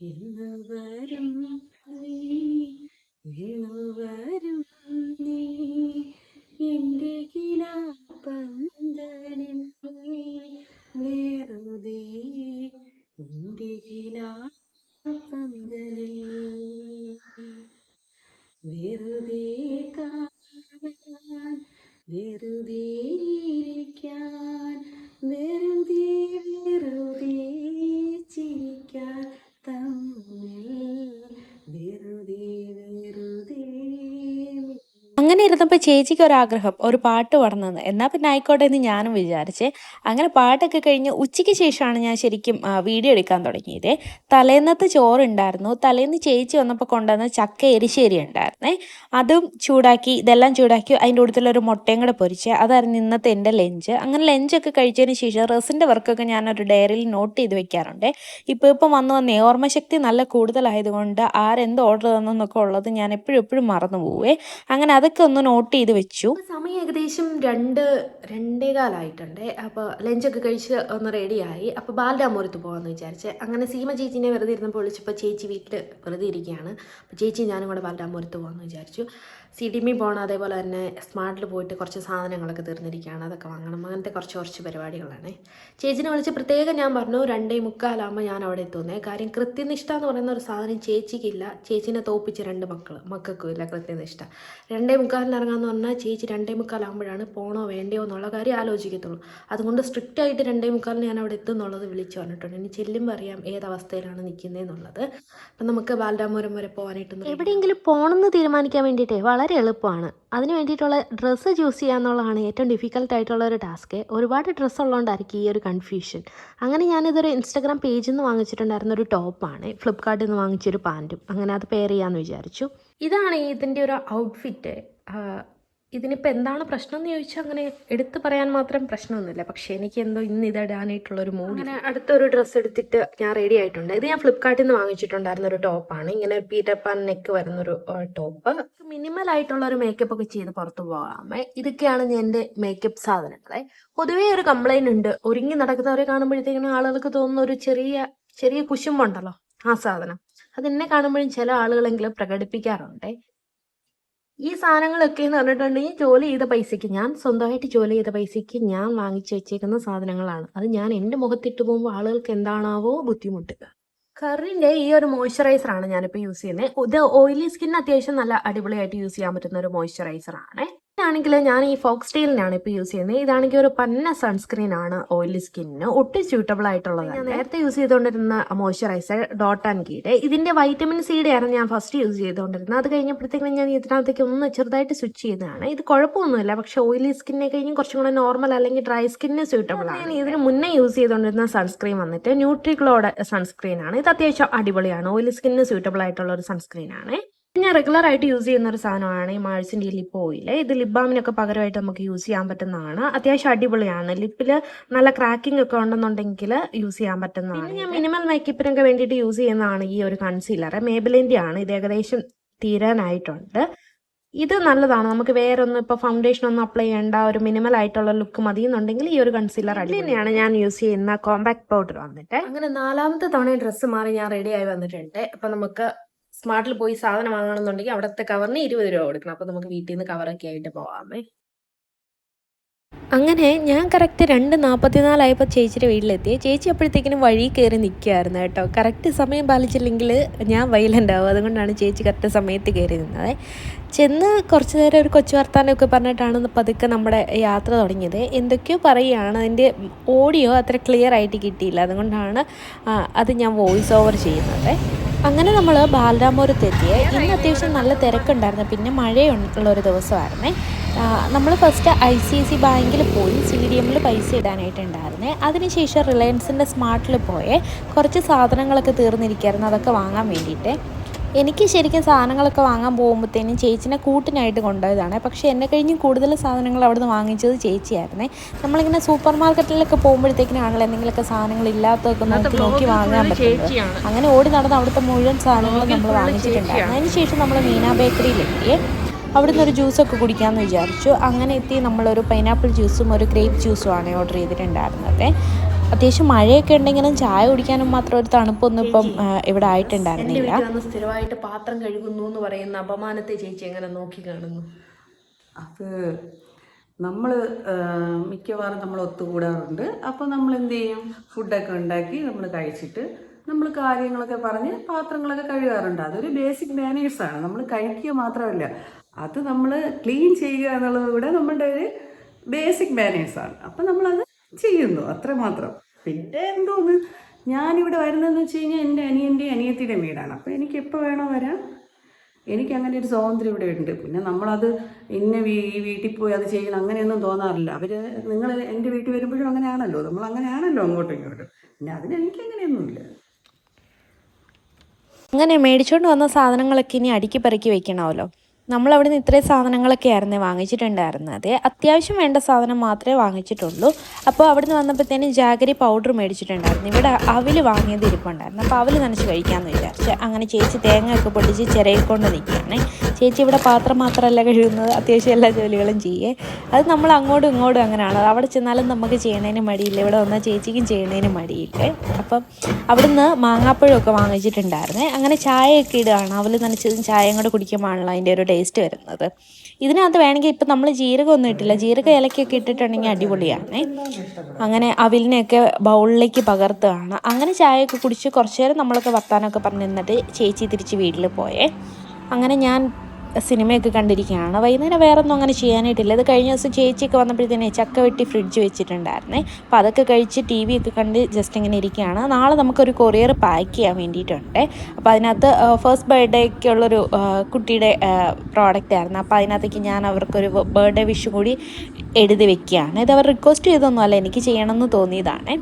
എന്നുവരും നീ എന്നുവരും നീ എൻ്റെ കിനാപ്പന്തലിൽ വെറുതെ എൻ്റെ കിനാപ്പന്തലിൽ വെറുതെ കാണാൻ വെറുതെ ഇരിക്കാൻ വെറുതെ വെറുതെ ചിരിക്കാൻ തമ്മിൽ വെറുതെ വെറുതെ അങ്ങനെ ഇരുന്നപ്പോൾ ചേച്ചിക്ക് ഒരാഗ്രഹം ഒരു പാട്ട് പാടണമെന്ന്. എന്നാൽ പിന്നെ ആയിക്കോട്ടെ എന്ന് ഞാനും വിചാരിച്ചേ. അങ്ങനെ പാട്ടൊക്കെ കഴിഞ്ഞ് ഉച്ചയ്ക്ക് ശേഷമാണ് ഞാൻ ശരിക്കും വീഡിയോ എടുക്കാൻ തുടങ്ങിയത്. തലേന്നത്തെ ചോറുണ്ടായിരുന്നു. തലേന്ന് ചേച്ചി വന്നപ്പോൾ കൊണ്ടുവന്ന ചക്ക എരിശ്ശേരി ഉണ്ടായിരുന്നേ. അതും ചൂടാക്കി, ഇതെല്ലാം ചൂടാക്കി അതിൻ്റെ കൂട്ടത്തിലൊരു മുട്ടയും കൂടെ പൊരിച്ച്, അതായിരുന്നു ഇന്നത്തെ എൻ്റെ ലഞ്ച്. അങ്ങനെ ലഞ്ചൊക്കെ കഴിച്ചതിന് ശേഷം റെസിൻ്റെ വർക്കൊക്കെ ഞാനൊരു ഡയറിയിൽ നോട്ട് ചെയ്ത് വെക്കാറുണ്ട്. ഇപ്പം വന്നേ ഓർമ്മശക്തി നല്ല കൂടുതലായതുകൊണ്ട് ആരെന്ത് ഓർഡർ തന്നെന്നൊക്കെ ഉള്ളത് ഞാൻ എപ്പോഴും മറന്നു പോവേ. അങ്ങനെ അതൊക്കെ ഒന്ന് നോട്ട് ചെയ്ത് വെച്ചു. സമയം ഏകദേശം 2-2:15 അപ്പോൾ ലഞ്ചൊക്കെ കഴിച്ച് ഒന്ന് റെഡിയായി. അപ്പോൾ ബാലരാമപുരത്ത് പോകാമെന്ന് വിചാരിച്ചേ. അങ്ങനെ സീമ ചേച്ചീനെ വെറുതെ ഇരുന്നപ്പോൾ വിളിച്ചപ്പോൾ ചേച്ചി വീട്ടിൽ വെറുതെ ഇരിക്കുകയാണ്. അപ്പോൾ ചേച്ചി ഞാനും കൂടെ ബാലരാമപുരത്ത് പോകാമെന്ന് വിചാരിച്ചു. CDMA പോകണം, അതേപോലെ തന്നെ സ്മാർട്ടിൽ പോയിട്ട് കുറച്ച് സാധനങ്ങളൊക്കെ തീർന്നിരിക്കുകയാണ്, അതൊക്കെ വാങ്ങണം. അങ്ങനത്തെ കുറച്ച് പരിപാടികളാണ്. ചേച്ചിനെ വിളിച്ച് പ്രത്യേകം ഞാൻ പറഞ്ഞു 2:45 ഞാൻ അവിടെ എത്തുന്നേ. കാര്യം കൃത്യനിഷ്ഠ എന്ന് പറയുന്ന ഒരു സാധനം ചേച്ചിക്കില്ല. ചേച്ചീനെ തോപ്പിച്ച് 2 മക്കൾക്കും ഇല്ല കൃത്യനിഷ്ഠ. 2:45 ഇറങ്ങാമെന്ന് പറഞ്ഞാൽ ചേച്ചി 2:45 പോകണോ വേണ്ടയോ എന്നുള്ള കാര്യം ആലോചിക്കത്തുള്ളൂ. അതുകൊണ്ട് സ്ട്രിക്റ്റ് ആയിട്ട് 2:45 ഞാൻ അവിടെ എത്തും എന്നുള്ളത് വിളിച്ചു പറഞ്ഞിട്ടുണ്ട്. ഇനി ചെല്ലുമ്പോൾ അറിയാം ഏതവസ്ഥയിലാണ് നിൽക്കുന്നതെന്നുള്ളത്. അപ്പം നമുക്ക് ബാലരാമപുരം വരെ പോകാനായിട്ടൊന്നും എവിടെയെങ്കിലും പോകണമെന്ന് തീരുമാനിക്കാൻ വേണ്ടിയിട്ടേ വളരെ എളുപ്പമാണ്. അതിന് വേണ്ടിയിട്ടുള്ള ഡ്രസ്സ് ചൂസ് ചെയ്യുക എന്നുള്ളതാണ് ഏറ്റവും ഡിഫിക്കൽട്ടായിട്ടുള്ള ഒരു ടാസ്ക്. ഒരുപാട് ഡ്രസ്സ് ഉള്ളതുകൊണ്ടായിരിക്കും ഈ ഒരു കൺഫ്യൂഷൻ. അങ്ങനെ ഞാനിതൊരു ഇൻസ്റ്റാഗ്രാം പേജിൽ നിന്ന് വാങ്ങിച്ചിട്ടുണ്ടായിരുന്ന ഒരു ടോപ്പാണ്, ഫ്ലിപ്കാർട്ടിൽ നിന്ന് വാങ്ങിച്ചൊരു പാൻറ്റും. അങ്ങനെ അത് പെയർ ചെയ്യാമെന്ന് വിചാരിച്ചു. ഇതാണ് ഇതിൻ്റെ ഒരു ഔട്ട്ഫിറ്റ്. ഇതിനിപ്പോൾ എന്താണ് പ്രശ്നം എന്ന് ചോദിച്ചാൽ അങ്ങനെ എടുത്ത് പറയാൻ മാത്രം പ്രശ്നമൊന്നുമില്ല. പക്ഷേ എനിക്ക് എന്തോ ഇന്ന് ഇതിടാനായിട്ടുള്ളൊരു മൂഡ്. അങ്ങനെ അടുത്തൊരു ഡ്രസ്സ് എടുത്തിട്ട് ഞാൻ റെഡി ആയിട്ടുണ്ട്. ഇത് ഞാൻ ഫ്ലിപ്കാർട്ടിൽ നിന്ന് വാങ്ങിച്ചിട്ടുണ്ടായിരുന്ന ഒരു ടോപ്പാണ്. ഇങ്ങനെ പീറ്റർ പാൻ നെക്ക് വരുന്നൊരു ടോപ്പ്. മിനിമൽ ആയിട്ടുള്ള ഒരു മേക്കപ്പ് ഒക്കെ ചെയ്ത് പുറത്ത് പോകാമേ. ഇതൊക്കെയാണ് എൻ്റെ മേക്കപ്പ് സാധനങ്ങളെ. പൊതുവേ ഒരു കംപ്ലൈൻറ്റ് ഉണ്ട്, ഒരുങ്ങി നടക്കുന്നവരെ കാണുമ്പോഴത്തേക്കും ആളുകൾക്ക് തോന്നുന്ന ഒരു ചെറിയ കുശുമ്പുണ്ടല്ലോ, ആ സാധനം അതെന്നെ കാണുമ്പോഴും ചില ആളുകളെങ്കിലും പ്രകടിപ്പിക്കാറുണ്ട്. ഈ സാധനങ്ങളൊക്കെ എന്ന് പറഞ്ഞിട്ടുണ്ടെങ്കിൽ ഞാൻ സ്വന്തമായിട്ട് ജോലി ചെയ്ത പൈസയ്ക്ക് ഞാൻ വാങ്ങിച്ചു വെച്ചേക്കുന്ന സാധനങ്ങളാണ്. അത് ഞാൻ എൻ്റെ മുഖത്തിട്ട് പോകുമ്പോൾ ആളുകൾക്ക് എന്താണാവോ ബുദ്ധിമുട്ട്. കറിൻ്റെ ഈ ഒരു മോയ്സ്ചറൈസറാണ് ഞാനിപ്പോൾ യൂസ് ചെയ്യുന്നത്. ഇത് ഓയിലി സ്കിൻ അത്യാവശ്യം നല്ല അടിപൊളിയായിട്ട് യൂസ് ചെയ്യാൻ പറ്റുന്ന ഒരു മോയ്സ്ചറൈസറാണ്. ഇതാണെങ്കിൽ ഞാൻ ഈ ഫോക്സ്ടെയിലിനാണ് ഇപ്പോൾ യൂസ് ചെയ്യുന്നത്. ഇതാണെങ്കിൽ ഒരു പന്ന സൺസ്ക്രീൻ ആണ്, ഓയിലി സ്കിന്നിന് ഒട്ടും സ്യൂട്ടബിൾ ആയിട്ടുള്ളത്. ഞാൻ നേരത്തെ യൂസ് ചെയ്തുകൊണ്ടിരുന്ന മോയ്സ്ചറൈസർ ഡോട്ട് ആൻഡ് കീയുടെ ഇതിൻ്റെ വൈറ്റമിൻ സിയുടെ ആണ് ഞാൻ ഫസ്റ്റ് യൂസ് ചെയ്തുകൊണ്ടിരുന്നത്. അത് കഴിഞ്ഞപ്പോഴത്തേക്കും ഞാൻ ഇതിനകത്തേക്ക് ഒന്ന് ചെറുതായിട്ട് സ്വിച്ച് ചെയ്തതാണ്. ഇത് കുഴപ്പമൊന്നുമില്ല, പക്ഷേ ഓയിലി സ്കിന്നെ കഴിഞ്ഞും കുറച്ചും കൂടെ നോർമൽ അല്ലെങ്കിൽ ഡ്രൈ സ്കിന്നിന് സ്യൂട്ടബിൾ ആണ്. ഞാൻ ഇതിന് മുന്നേ യൂസ് ചെയ്തുകൊണ്ടിരുന്ന സൺസ്ക്രീൻ വന്നിട്ട് ന്യൂട്രിഗ്ലോയുടെ സൺസ്ക്രീൻ ആണ്. ഇത് അത്യാവശ്യം അടിപൊളിയാണ്, ഓയിലി സ്കിന്നിന് സ്യൂട്ടബിൾ ആയിട്ടുള്ള ഒരു സൺസ്ക്രീൻ ആണ്. ഞാൻ റെഗുലർ ആയിട്ട് യൂസ് ചെയ്യുന്ന ഒരു സാധനമാണ് ഈ മാഴ്സിൻ്റെ ലിപ്പ് ഓയിൽ. ഇത് ലിപ് ബാമിനൊക്കെ പകരമായിട്ട് നമുക്ക് യൂസ് ചെയ്യാൻ പറ്റുന്നതാണ്. അത്യാവശ്യം അടിപൊളിയാണ്. ലിപ്പിൽ നല്ല ക്രാക്കിംഗ് ഒക്കെ ഉണ്ടെന്നുണ്ടെങ്കിൽ യൂസ് ചെയ്യാൻ പറ്റുന്നതാണ്. പിന്നെ ഞാൻ മിനിമൽ മേക്കപ്പിനൊക്കെ വേണ്ടിയിട്ട് യൂസ് ചെയ്യുന്നതാണ് ഈ ഒരു കൺസീലർ. മേബിലിൻ്റെ ആണ്. ഇത് ഏകദേശം തീരാനായിട്ടുണ്ട്. ഇത് നല്ലതാണ്. നമുക്ക് വേറെ ഒന്നും ഇപ്പോൾ ഫൗണ്ടേഷൻ ഒന്നും അപ്ലൈ ചെയ്യേണ്ട, ഒരു മിനിമൽ ആയിട്ടുള്ള ലുക്ക് മതി എന്നുണ്ടെങ്കിൽ ഈ ഒരു കൺസീലർ തന്നെയാണ് ഞാൻ യൂസ് ചെയ്യുന്ന കോമ്പാക്ട് പൗഡർ വന്നിട്ട്. അങ്ങനെ 4ാമത്തെ തവണ ഡ്രസ്സ് മാറി ഞാൻ റെഡി ആയി വന്നിട്ടുണ്ട്. അപ്പം നമുക്ക് സ്മാർട്ടിൽ പോയി സാധനം വാങ്ങണമെന്നുണ്ടെങ്കിൽ അവിടുത്തെ കവറിന് 20 രൂപ കൊടുക്കണം. അപ്പോൾ നമുക്ക് വീട്ടിൽ നിന്ന് കവറൊക്കെ ആയിട്ട് പോകാമേ. അങ്ങനെ ഞാൻ കറക്റ്റ് 2:44 ചേച്ചിയുടെ വീട്ടിലെത്തി. ചേച്ചി അപ്പോഴത്തേക്കിനും വഴി കയറി നിൽക്കുകയായിരുന്നു കേട്ടോ. കറക്റ്റ് സമയം പാലിച്ചില്ലെങ്കിൽ ഞാൻ വൈലൻ്റ് ആവും. അതുകൊണ്ടാണ് ചേച്ചി കറക്റ്റ് സമയത്ത് കയറി നിന്നത്. ചെന്ന് കുറച്ച് നേരം ഒരു കൊച്ചു വർത്താനമൊക്കെ പറഞ്ഞിട്ടാണ് പതുക്കെ നമ്മുടെ യാത്ര തുടങ്ങിയത്. എന്തൊക്കെയോ പറയുകയാണ്, അതിൻ്റെ ഓഡിയോ അത്ര ക്ലിയർ ആയിട്ട് കിട്ടിയില്ല. അതുകൊണ്ടാണ് അത് ഞാൻ വോയിസ് ഓവർ ചെയ്യുന്നത്. അങ്ങനെ നമ്മൾ ബാലരാമപുരത്തെത്തിയ. ഇന്ന് അത്യാവശ്യം നല്ല തിരക്കുണ്ടായിരുന്നു, പിന്നെ മഴയുള്ളൊരു ദിവസമായിരുന്നേ. നമ്മൾ ഫസ്റ്റ് ICICI ബാങ്കിൽ പോയി CDMൽ പൈസ ഇടാനായിട്ടുണ്ടായിരുന്നേ. അതിനുശേഷം റിലയൻസിൻ്റെ സ്മാർട്ടിൽ പോയേ കുറച്ച് സാധനങ്ങളൊക്കെ തീർന്നിരിക്കുകയായിരുന്നു, അതൊക്കെ വാങ്ങാൻ വേണ്ടിയിട്ട്. എനിക്ക് ശരിക്കും സാധനങ്ങളൊക്കെ വാങ്ങാൻ പോകുമ്പോഴത്തേനും ചേച്ചിനെ കൂട്ടിനായിട്ട് കൊണ്ടുപോയതാണ്. പക്ഷേ എന്നെ കഴിഞ്ഞ് കൂടുതൽ സാധനങ്ങൾ അവിടെ നിന്ന് വാങ്ങിച്ചത് ചേച്ചിയായിരുന്നേ. നമ്മളിങ്ങനെ സൂപ്പർ മാർക്കറ്റിലൊക്കെ പോകുമ്പോഴത്തേക്കിനാണല്ലോ എന്തെങ്കിലുമൊക്കെ സാധനങ്ങൾ ഇല്ലാത്തതൊക്കെ നോക്കി വാങ്ങാൻ പറ്റുന്നത്. അങ്ങനെ ഓടി നടന്ന് അവിടുത്തെ മുഴുവൻ സാധനങ്ങളും നമ്മൾ വാങ്ങിച്ചിട്ടുണ്ടായിരുന്നു. അതിനുശേഷം നമ്മൾ മീന ബേക്കറിയിലെത്തി. അവിടുന്ന് ഒരു ജ്യൂസൊക്കെ കുടിക്കാമെന്ന് വിചാരിച്ചു. അങ്ങനെ എത്തി നമ്മളൊരു പൈനാപ്പിൾ ജ്യൂസും ഒരു ഗ്രേപ്പ് ജ്യൂസുമാണ് ഓർഡർ ചെയ്തിട്ടുണ്ടായിരുന്നത്. അത്യാവശ്യം മഴയൊക്കെ ഉണ്ടെങ്കിലും ചായ കുടിക്കാനും മാത്രം ഒരു തണുപ്പൊന്നും ഇപ്പം ഇവിടെ എൻ്റെ ആയിട്ടുണ്ടായിരുന്നില്ല. വീട്ടിൽ വന്ന് സ്ഥിരമായിട്ട് പാത്രം കഴുകുന്നു എന്ന് പറയുന്ന അപമാനത്തെ ചേച്ചി എങ്ങനെ നോക്കി കാണുന്നു? അത് നമ്മൾ മിക്കവാറും നമ്മൾ ഒത്തുകൂടാറുണ്ട്. അപ്പോൾ നമ്മൾ എന്ത് ചെയ്യും, ഫുഡൊക്കെ ഉണ്ടാക്കി നമ്മൾ കഴിച്ചിട്ട് നമ്മൾ കാര്യങ്ങളൊക്കെ പറഞ്ഞ് പാത്രങ്ങളൊക്കെ കഴുകാറുണ്ട്. അതൊരു ബേസിക് മാനേഴ്സാണ്. നമ്മൾ കഴിക്കുക മാത്രമല്ല, അത് നമ്മൾ ക്ലീൻ ചെയ്യുക എന്നുള്ളത് കൂടെ നമ്മളുടെ ഒരു ബേസിക് മാനേഴ്സാണ്. അപ്പം നമ്മളത് ചെയ്യുന്നു, അത്രമാത്രം. പിന്നെ എന്തോന്ന്, ഞാനിവിടെ വരുന്നതെന്ന് വെച്ച് കഴിഞ്ഞാൽ എൻ്റെ അനിയൻ്റെയും അനിയത്തിയുടെയും വീടാണ്. അപ്പോൾ എനിക്ക് എപ്പോൾ വേണോ വരാം, എനിക്ക് അങ്ങനെ ഒരു സ്വാതന്ത്ര്യം ഇവിടെ ഉണ്ട്. പിന്നെ നമ്മളത് ഈ വീട്ടിൽ പോയി അത് ചെയ്യണം അങ്ങനെയൊന്നും തോന്നാറില്ല. നിങ്ങൾ എൻ്റെ വീട്ടിൽ വരുമ്പോഴും അങ്ങനെയാണല്ലോ, നമ്മൾ അങ്ങനെയാണല്ലോ അങ്ങോട്ടും ഇങ്ങോട്ടും. പിന്നെ അതിന് എനിക്ക് അങ്ങനെയൊന്നുമില്ല. അങ്ങനെ മേടിച്ചുകൊണ്ട് വന്ന സാധനങ്ങളൊക്കെ ഇനി അടുക്കി പെറുക്കി വെക്കണമല്ലോ. നമ്മളവിടെ നിന്ന് ഇത്രയും സാധനങ്ങളൊക്കെ ആയിരുന്നു വാങ്ങിച്ചിട്ടുണ്ടായിരുന്നത്. അത്യാവശ്യം വേണ്ട സാധനം മാത്രമേ വാങ്ങിച്ചിട്ടുള്ളൂ. അപ്പോൾ അവിടെ നിന്ന് വന്നപ്പോഴത്തേനും ജാഗരി പൗഡർ മേടിച്ചിട്ടുണ്ടായിരുന്നു. ഇവിടെ അവിൽ വാങ്ങിയത് ഇരിപ്പുണ്ടായിരുന്നു. അപ്പോൾ അവിൽ നനച്ച് കഴിക്കാമെന്ന് വിചാരിച്ചു. അങ്ങനെ ചേച്ചി തേങ്ങയൊക്കെ പൊട്ടിച്ച് ചിരയിക്കൊണ്ട് നിൽക്കുകയാണ്. ചേച്ചി ഇവിടെ പാത്രം മാത്രമല്ല കഴുകുന്നത്, അത്യാവശ്യം എല്ലാ ജോലികളും ചെയ്യേ. അത് നമ്മൾ അങ്ങോട്ടും ഇങ്ങോട്ടും അങ്ങനെയാണ്. അവിടെ ചെന്നാലും നമുക്ക് ചെയ്യണതിന് മടിയില്ല, ഇവിടെ വന്നാൽ ചേച്ചിക്കും ചെയ്യണതിന് മടിയില്ലേ. അപ്പം അവിടുന്ന് മാങ്ങാപ്പഴമൊക്കെ വാങ്ങിച്ചിട്ടുണ്ടായിരുന്നേ. അങ്ങനെ ചായയൊക്കെ ഇടുകയാണ്. അവൽ നനച്ചതും ചായയും കൂടെ കുടിക്കുമ്പോഴാണല്ലോ അതിൻ്റെ ഒരു ടേസ്റ്റ് വരുന്നത്. ഇതിനകത്ത് വേണമെങ്കിൽ ഇപ്പം നമ്മൾ ജീരകമൊന്നും ഇട്ടില്ല, ജീരക ഇലക്കൊക്കെ ഇട്ടിട്ടുണ്ടെങ്കിൽ അടിപൊളിയാണ്. അങ്ങനെ അവിലിനെയൊക്കെ ബൗളിലേക്ക് പകർത്തുകയാണ്. അങ്ങനെ ചായയൊക്കെ കുടിച്ച് കുറച്ച് നേരം നമ്മളൊക്കെ വർത്താനമൊക്കെ പറഞ്ഞ് നിന്നിട്ട് ചേച്ചി തിരിച്ച് വീട്ടിൽ പോയേ. അങ്ങനെ ഞാൻ സിനിമയൊക്കെ കണ്ടിരിക്കുകയാണ്. വൈകുന്നേരം വേറെ ഒന്നും അങ്ങനെ ചെയ്യാനായിട്ടില്ല. ഇത് കഴിഞ്ഞ ദിവസം ചേച്ചിയൊക്കെ വന്നപ്പോഴത്തേനെ ചക്ക വെട്ടി ഫ്രിഡ്ജ് വെച്ചിട്ടുണ്ടായിരുന്നേ. അപ്പോൾ അതൊക്കെ കഴിച്ച് ടി വി ഒക്കെ കണ്ട് ജസ്റ്റ് ഇങ്ങനെ ഇരിക്കുകയാണ്. നാളെ നമുക്കൊരു കൊറിയർ പാക്ക് ചെയ്യാൻ വേണ്ടിയിട്ടുണ്ട്. അപ്പോൾ അതിനകത്ത് ഫസ്റ്റ് ബർത്ത്ഡേക്കുള്ളൊരു കുട്ടിയുടെ പ്രോഡക്റ്റ് ആയിരുന്നു. അപ്പോൾ അതിനകത്തേക്ക് ഞാൻ അവർക്കൊരു ബർത്ത്ഡേ വിഷ് കൂടി എഴുതി വെക്കുകയാണ്. ഇത് അവർ റിക്വസ്റ്റ് ചെയ്തൊന്നുമല്ല, എനിക്ക് ചെയ്യണമെന്ന് തോന്നിയതാണ്.